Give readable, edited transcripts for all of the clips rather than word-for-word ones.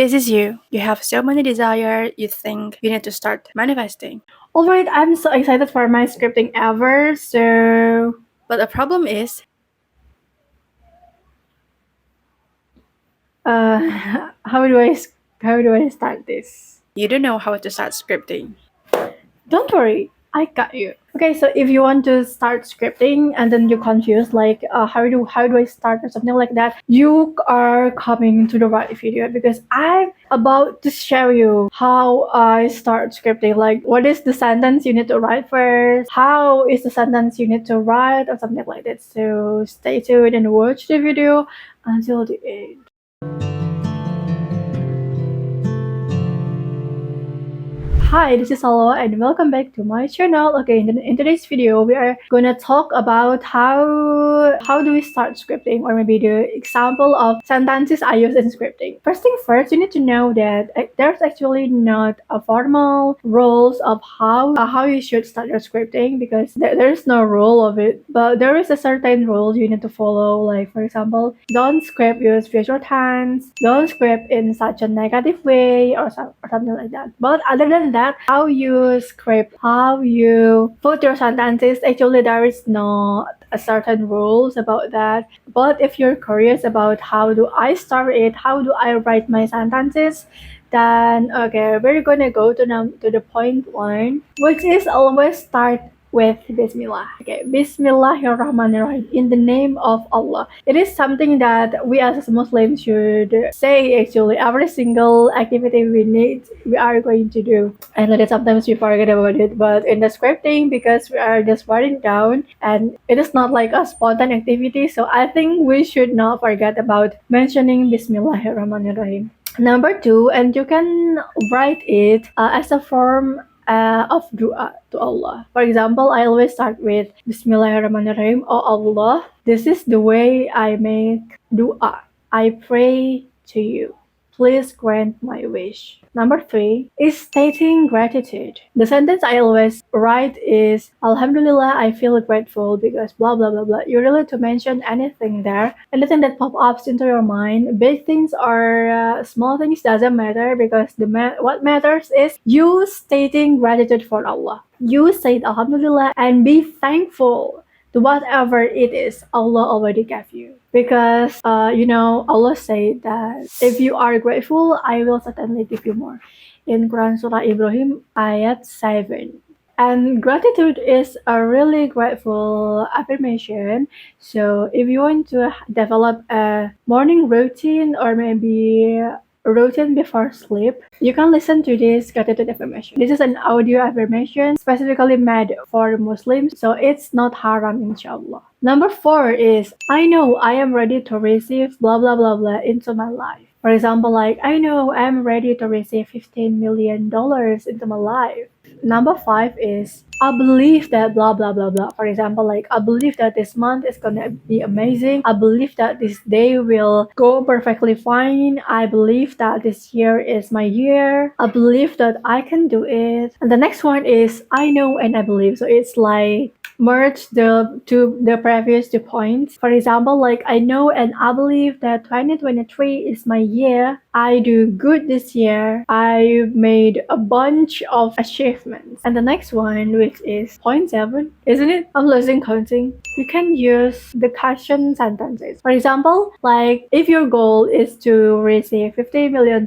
This is you. You have so many desires, you think you need to start manifesting. Alright, I'm so excited for my scripting ever. But the problem is, How do I start this? you don't know how to start scripting. Don't worry, I got you. Okay, so if you want to start scripting and then you're confused, like how do I start or something like that, you are coming to the right video because I'm about to show you how I start scripting. Like, what is the sentence you need to write first? How is the sentence you need to write or something like that. So stay tuned and watch the video until the end. Hi, this is Halo and welcome back to my channel. Okay, in today's video, we are gonna talk about how do we start scripting, or maybe the example of sentences I use in scripting. First thing first, you need to know that there's actually not a formal rules of how you should start your scripting, because there's no rule of it. But there is a certain rule you need to follow. Like, for example, don't script use visual tense, don't script in such a negative way, or something like that. But other than that, how you script, how you put your sentences, actually there is no a certain rules about that. But if you're curious about how do I start it, how do I write my sentences, then okay, we're gonna go to the point one, which is always start with Bismillah. Okay, Bismillahirrahmanirrahim, in the name of Allah. It is something that we as Muslims should say actually every single activity we are going to do. And then sometimes we forget about it, but in the scripting, because we are just writing down and it is not like a spontaneous activity, so I think we should not forget about mentioning Bismillahirrahmanirrahim. Number two, and you can write it as a form of dua to Allah. For example, I always start with Bismillahirrahmanirrahim. Oh Allah, this is the way I make dua. I pray to you. Please grant my wish. Number three is stating gratitude. The sentence I always write is Alhamdulillah, I feel grateful because blah blah blah blah. You really to mention anything there, anything that pop ups into your mind. Big things or small things doesn't matter, because what matters is you stating gratitude for Allah. You say Alhamdulillah and be thankful to whatever it is Allah already gave you. Because Allah said that if you are grateful, I will certainly give you more. In Quran Surah Ibrahim ayat 7. And gratitude is a really grateful affirmation. So if you want to develop a morning routine, or maybe routine before sleep, you can listen to this gratitude affirmation. This is an audio affirmation specifically made for Muslims, so it's not haram, inshallah. Number four is I know I am ready to receive blah blah blah blah into my life. For example, like I know I'm ready to receive $15 million into my life. Number five is I believe that blah blah blah blah. For example, like I believe that this month is gonna be amazing. I believe that this day will go perfectly fine. I believe that this year is my year. I believe that I can do it. And the next one is I know and I believe. So it's like merge the previous two points. For example, like I know and I believe that 2023 is my year. I do good this year. I made a bunch of achievements. And the next one, which is point 7, isn't it? I'm losing counting. You can use the question sentences. For example, like if your goal is to receive $50 million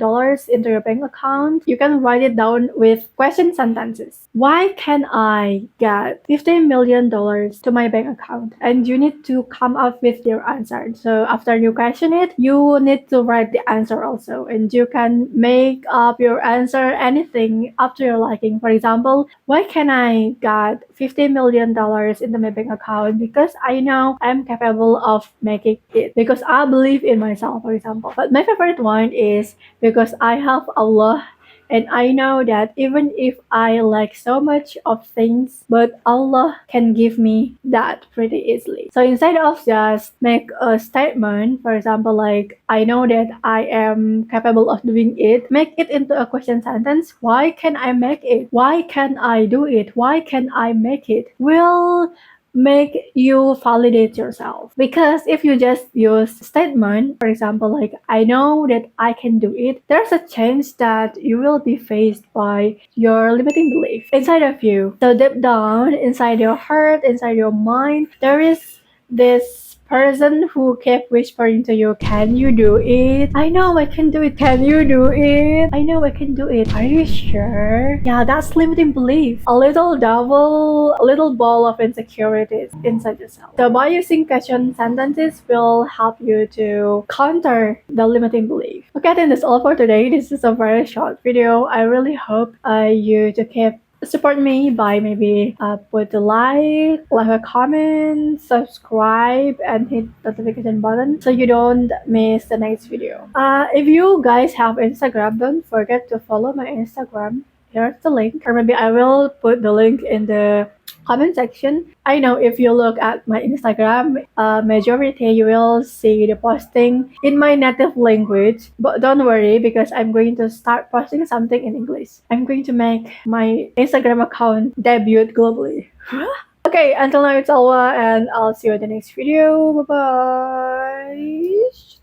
into your bank account, you can write it down with question sentences. Why can I get $50 million to my bank account? And you need to come up with your answer. So after you question it, you need to write the answer also. And you can make up your answer anything up to your liking. For example, why can I get $50 million into my bank account? Because I know I'm capable of making it. Because I believe in myself, for example. But my favorite one is because I have Allah, and I know that even if I lack so much of things, but Allah can give me that pretty easily. So instead of just make a statement, for example, like I know that I am capable of doing it, make it into a question sentence. Why can I make it? Why can I do it? Why can I make it? Will make you validate yourself. Because if you just use statement, for example, like I know that I can do it, there's a chance that you will be faced by your limiting belief inside of you. So deep down, inside your heart, inside your mind, there is this person who kept whispering to you, can you do it? I know I can do it. Can you do it? I know I can do it. Are you sure? Yeah, that's limiting belief. A little ball of insecurities inside yourself. So by using question sentences will help you to counter the limiting belief. Okay, I think that's all for today. This is a very short video. I really hope you to keep support me by maybe put a like, leave a comment, subscribe, and hit the notification button so you don't miss the next video. If you guys have Instagram, don't forget to follow my Instagram. Here's the link, or maybe I will put the link in the comment section. I know if you look at my Instagram, majority you will see the posting in my native language. But don't worry because I'm going to start posting something in English. I'm going to make my Instagram account debut globally. Okay, until now it's Alwa and I'll see you in the next video. Bye bye.